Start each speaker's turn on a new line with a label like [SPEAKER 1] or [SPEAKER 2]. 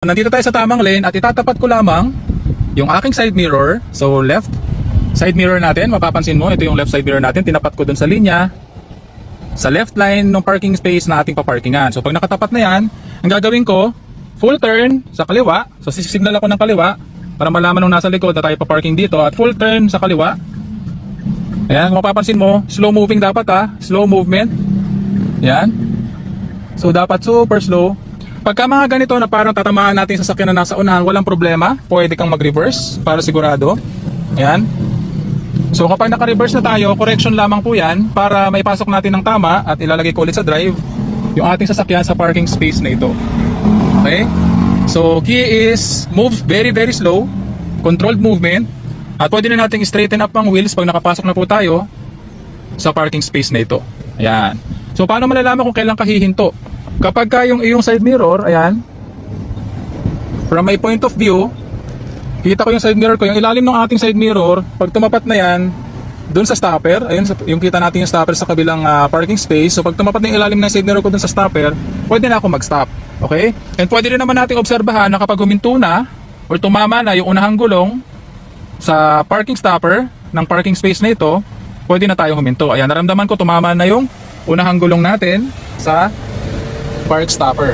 [SPEAKER 1] Nandito tayo sa tamang lane at itatapat ko lamang yung aking side mirror. So left side mirror natin, mapapansin mo, ito yung left side mirror natin. Tinapat ko dun sa linya, sa left line ng parking space na ating paparkingan. So pag nakatapat na yan, ang gagawin ko, full turn sa kaliwa. So sisignal ako ng kaliwa para malaman nung nasa likod na tayo paparking dito. At full turn sa kaliwa. Ayan, kung mapapansin mo, slow moving dapat slow movement. Ayan. So dapat super slow. Pagka mga ganito na parang tatamaan natin sa sasakyan na nasa unahan, walang problema. Pwede kang mag-reverse para sigurado. Ayan. So kapag naka-reverse na tayo, correction lamang po yan para maipasok natin ng tama at ilalagay ko ulit sa drive yung ating sasakyan sa parking space na ito. Okay? So key is move very slow, controlled movement, at pwede na natin straighten up ang wheels pag nakapasok na po tayo sa parking space na ito. Ayan. So paano malalaman kung kailan ka hihinto? Kapag ka yung iyong side mirror, ayan, from my point of view, kita ko yung side mirror ko, yung ilalim ng ating side mirror, pag tumapat na yan, dun sa stopper, ayun, yung kita natin yung stopper sa kabilang parking space. So pag tumapat na yung ilalim ng side mirror ko dun sa stopper, pwede na ako mag-stop. Okay? And pwede rin naman natin obserbahan na kapag huminto na, or tumama na yung unahang gulong sa parking stopper ng parking space na ito, pwede na tayo huminto. Ayan, naramdaman ko tumama na yung unahang gulong natin sa park stopper.